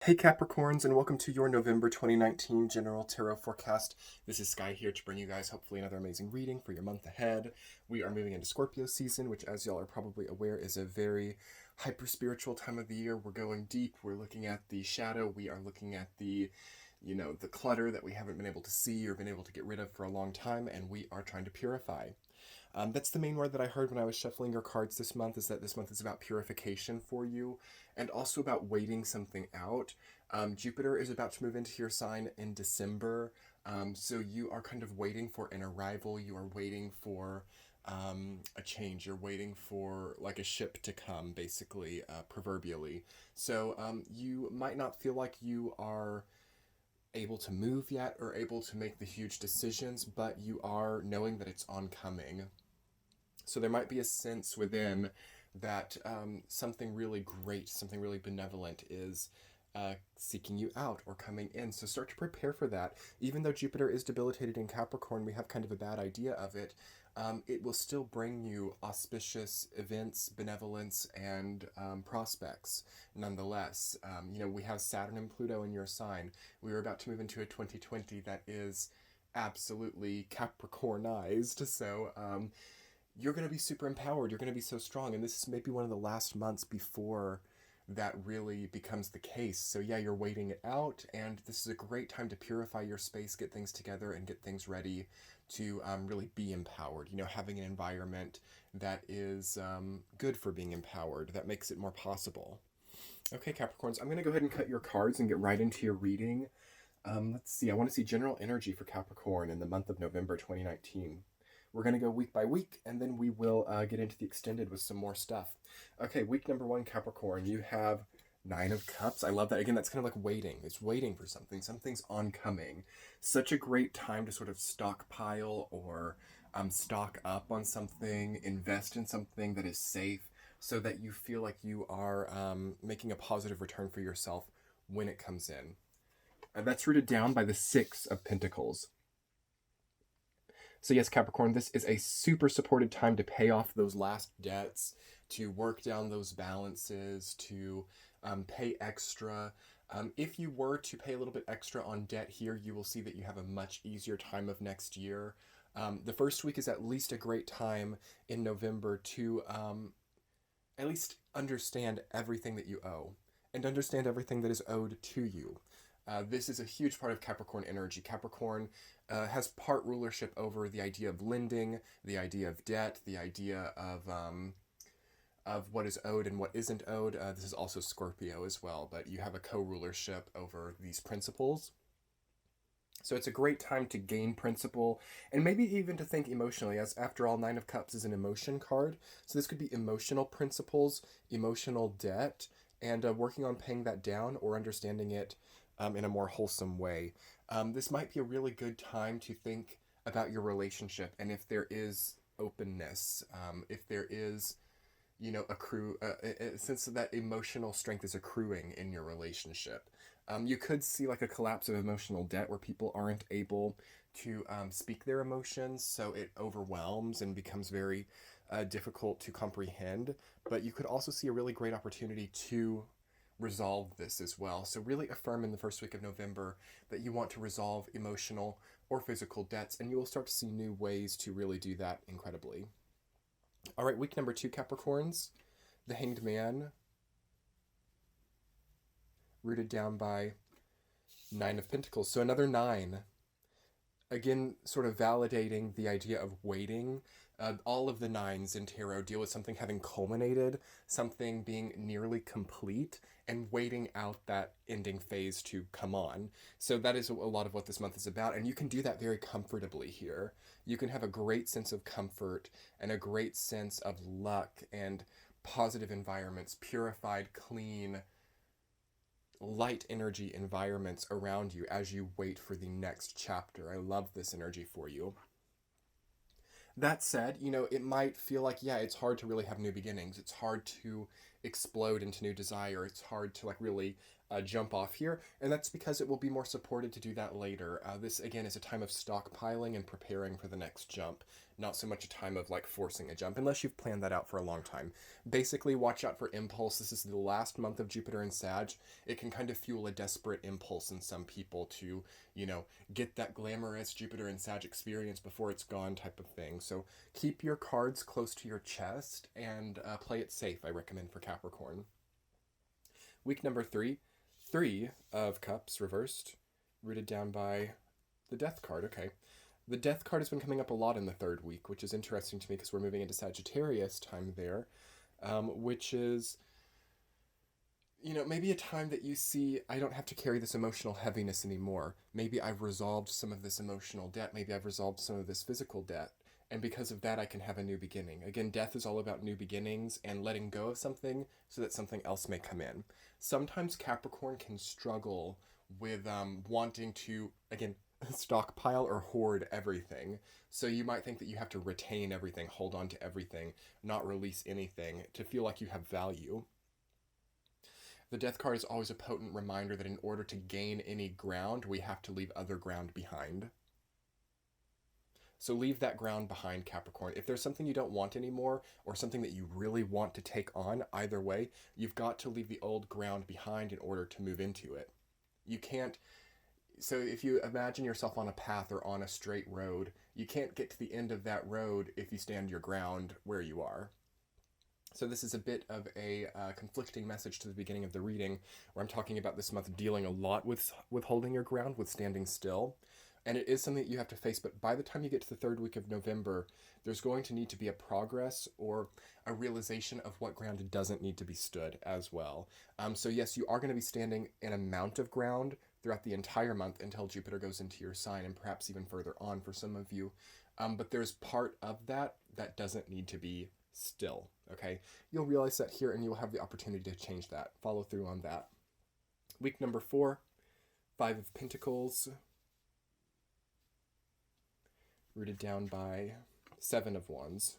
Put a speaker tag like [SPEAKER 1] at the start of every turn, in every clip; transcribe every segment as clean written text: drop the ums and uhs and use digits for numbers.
[SPEAKER 1] Hey Capricorns, and welcome to your November 2019 General Tarot Forecast. This is Sky here to bring you guys hopefully another amazing reading for your month ahead. We are moving into Scorpio season, which as y'all are probably aware is a very hyper-spiritual time of the year. We're going deep, we're looking at the shadow, we are looking at the clutter that we haven't been able to see or been able to get rid of for a long time, and we are trying to purify. That's the main word that I heard when I was shuffling your cards this month, is that this month is about purification for you and also about waiting something out. Jupiter is about to move into your sign in December, so you are kind of waiting for an arrival. You are waiting for a change. You're waiting for like a ship to come, basically, proverbially. So you might not feel like you are able to move yet or able to make the huge decisions, but you are knowing that it's oncoming. So there might be a sense within that something really great, something really benevolent is seeking you out or coming in. So start to prepare for that. Even though Jupiter is debilitated in Capricorn, we have kind of a bad idea of it. It will still bring you auspicious events, benevolence, and prospects nonetheless. We have Saturn and Pluto in your sign. We are about to move into a 2020 that is absolutely Capricornized. So you're going to be super empowered. You're going to be so strong. And this is maybe one of the last months before that really becomes the case. So yeah, you're waiting it out, and this is a great time to purify your space, get things together, and get things ready to really be empowered. Having an environment that is good for being empowered, that makes it more possible. Okay, Capricorns, I'm going to go ahead and cut your cards and get right into your reading. Let's see, I want to see general energy for Capricorn in the month of November 2019. We're going to go week by week, and then we will get into the extended with some more stuff. Okay, week number 1, Capricorn, you have 9 of Cups. I love that. Again, that's kind of like waiting. It's waiting for something. Something's oncoming. Such a great time to sort of stockpile or stock up on something, invest in something that is safe so that you feel like you are making a positive return for yourself when it comes in. That's rooted down by the 6 of Pentacles. So yes, Capricorn, this is a super supported time to pay off those last debts, to work down those balances, to pay extra. If you were to pay a little bit extra on debt here, you will see that you have a much easier time of next year. The first week is at least a great time in November to at least understand everything that you owe and understand everything that is owed to you. This is a huge part of Capricorn energy. Capricorn has part rulership over the idea of lending, the idea of debt, the idea of what is owed and what isn't owed. This is also Scorpio as well, but you have a co-rulership over these principles. So it's a great time to gain principle and maybe even to think emotionally, as after all, 9 of Cups is an emotion card. So this could be emotional principles, emotional debt, and working on paying that down or understanding it in a more wholesome way. This might be a really good time to think about your relationship, and if there is openness, if there is, a sense of that emotional strength is accruing in your relationship. You could see like a collapse of emotional debt where people aren't able to speak their emotions, so it overwhelms and becomes very difficult to comprehend. But you could also see a really great opportunity to resolve this as well. So really affirm in the first week of November that you want to resolve emotional or physical debts, and you will start to see new ways to really do that incredibly. All right, week number 2, Capricorns, the Hanged Man, rooted down by 9 of Pentacles. So another 9. Again, sort of validating the idea of waiting. All of the 9s in tarot deal with something having culminated, something being nearly complete, and waiting out that ending phase to come on. So that is a lot of what this month is about, and you can do that very comfortably here. You can have a great sense of comfort and a great sense of luck and positive environments, purified, clean, light energy environments around you as you wait for the next chapter. I love this energy for you. That said, it might feel like, yeah, it's hard to really have new beginnings. It's hard to explode into new desire. It's hard to really jump off here, and that's because it will be more supported to do that later. This, again, is a time of stockpiling and preparing for the next jump, not so much a time of, like, forcing a jump, unless you've planned that out for a long time. Basically, watch out for impulse. This is the last month of Jupiter in Sag. It can kind of fuel a desperate impulse in some people to, get that glamorous Jupiter in Sag experience before it's gone type of thing. So keep your cards close to your chest and play it safe, I recommend, for Capricorn. Week number 3. 3 of Cups reversed, rooted down by the Death card. Okay. The Death card has been coming up a lot in the 3rd week, which is interesting to me because we're moving into Sagittarius time there, which is, maybe a time that you see, I don't have to carry this emotional heaviness anymore. Maybe I've resolved some of this emotional debt. Maybe I've resolved some of this physical debt. And because of that, I can have a new beginning. Again, Death is all about new beginnings and letting go of something so that something else may come in. Sometimes Capricorn can struggle with wanting to, again, stockpile or hoard everything. So you might think that you have to retain everything, hold on to everything, not release anything to feel like you have value. The Death card is always a potent reminder that in order to gain any ground, we have to leave other ground behind. So leave that ground behind, Capricorn. If there's something you don't want anymore, or something that you really want to take on, either way, you've got to leave the old ground behind in order to move into it. You can't, so if you imagine yourself on a path or on a straight road, you can't get to the end of that road if you stand your ground where you are. So this is a bit of a conflicting message to the beginning of the reading, where I'm talking about this month dealing a lot with holding your ground, with standing still. And it is something that you have to face, but by the time you get to the 3rd week of November, there's going to need to be a progress or a realization of what ground doesn't need to be stood as well. So yes, you are going to be standing an amount of ground throughout the entire month until Jupiter goes into your sign, and perhaps even further on for some of you. But there's part of that that doesn't need to be still, okay? You'll realize that here, and you'll have the opportunity to change that. Follow through on that. Week number 4, 5 of Pentacles, rooted down by 7 of Wands.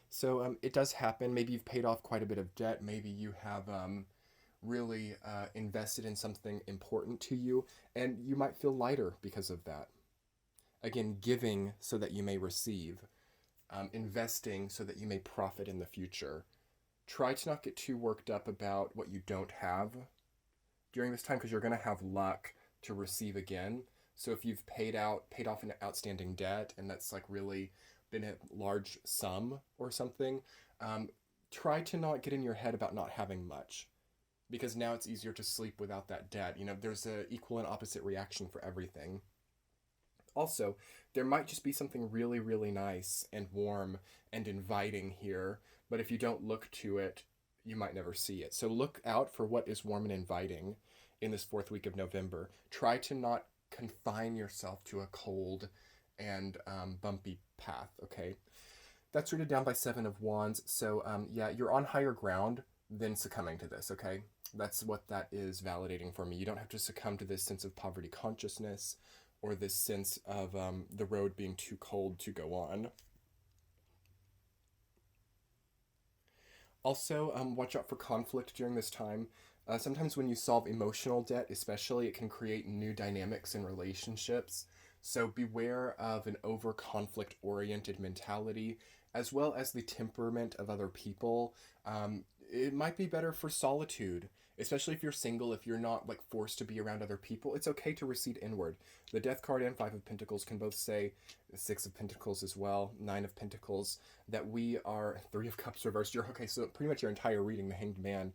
[SPEAKER 1] So it does happen. Maybe you've paid off quite a bit of debt. Maybe you have really invested in something important to you, and you might feel lighter because of that. Again, giving so that you may receive. Investing so that you may profit in the future. Try to not get too worked up about what you don't have during this time, because you're going to have luck to receive again. So if you've paid off an outstanding debt, and that's like really been a large sum or something, try to not get in your head about not having much, because now it's easier to sleep without that debt. There's an equal and opposite reaction for everything. Also, there might just be something really, really nice and warm and inviting here, but if you don't look to it, you might never see it. So look out for what is warm and inviting in this 4th week of November. Try to not confine yourself to a cold and bumpy path, okay? That's rooted down by 7 of Wands. So yeah, you're on higher ground than succumbing to this, okay? That's what that is validating for me. You don't have to succumb to this sense of poverty consciousness or this sense of the road being too cold to go on. Also, watch out for conflict during this time. Sometimes when you solve emotional debt, especially, it can create new dynamics in relationships. So beware of an over-conflict-oriented mentality, as well as the temperament of other people. It might be better for solitude, especially if you're single, if you're not like forced to be around other people. It's okay to recede inward. The Death card and 5 of Pentacles can both say, 6 of Pentacles as well, 9 of Pentacles, that we are 3 of Cups reversed. Okay, so pretty much your entire reading, the Hanged Man,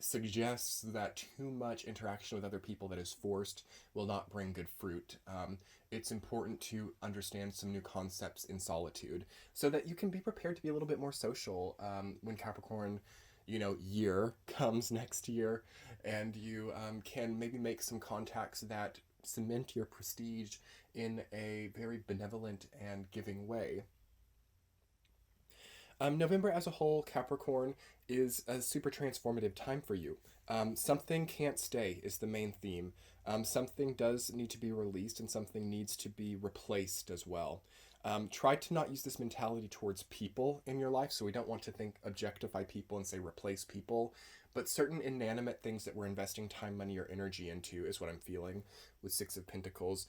[SPEAKER 1] suggests that too much interaction with other people that is forced will not bring good fruit. It's important to understand some new concepts in solitude so that you can be prepared to be a little bit more social when Capricorn, year comes next year, and you can maybe make some contacts that cement your prestige in a very benevolent and giving way. November as a whole, Capricorn, is a super transformative time for you. Something can't stay is the main theme. Something does need to be released, and something needs to be replaced as well. Try to not use this mentality towards people in your life, so we don't want to objectify people and say replace people, But certain inanimate things that we're investing time, money, or energy into is what I'm feeling with Six of Pentacles,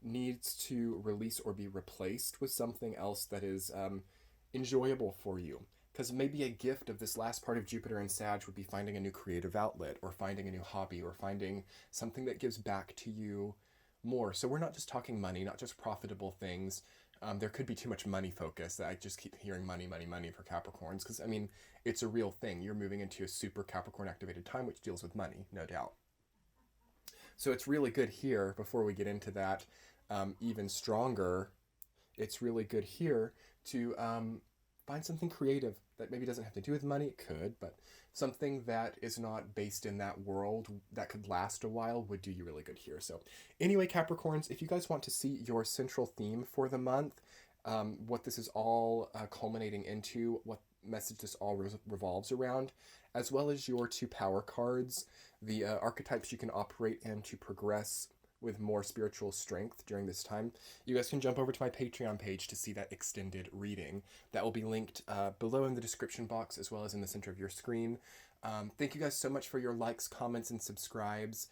[SPEAKER 1] needs to release or be replaced with something else that is enjoyable for you. Because maybe a gift of this last part of Jupiter and Sag would be finding a new creative outlet, or finding a new hobby, or finding something that gives back to you more. So we're not just talking money, not just profitable things. There could be too much money focus that I just keep hearing money, money, money for Capricorns. Because, I mean, it's a real thing. You're moving into a super Capricorn activated time, which deals with money, no doubt. So it's really good here, before we get into that even stronger, it's really good here to find something creative that maybe doesn't have to do with money. It could, but something that is not based in that world that could last a while would do you really good here. So anyway, Capricorns, if you guys want to see your central theme for the month, what this is all culminating into, what message this all revolves around, as well as your 2 power cards, the archetypes you can operate in to progress with more spiritual strength during this time, you guys can jump over to my Patreon page to see that extended reading. That will be linked below in the description box, as well as in the center of your screen. Thank you guys so much for your likes, comments, and subscribes.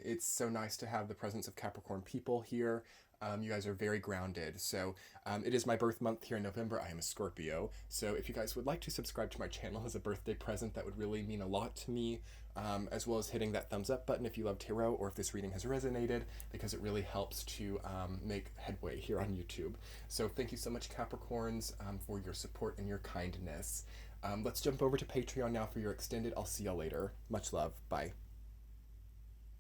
[SPEAKER 1] It's so nice to have the presence of Capricorn people here. You guys are very grounded. So it is my birth month here in November. I am a Scorpio. So if you guys would like to subscribe to my channel as a birthday present, that would really mean a lot to me. As well as hitting that thumbs up button if you love tarot, or if this reading has resonated, because it really helps to make headway here on YouTube. So thank you so much, Capricorns, for your support and your kindness. Let's jump over to Patreon now for your extended. I'll see y'all later. Much love. Bye.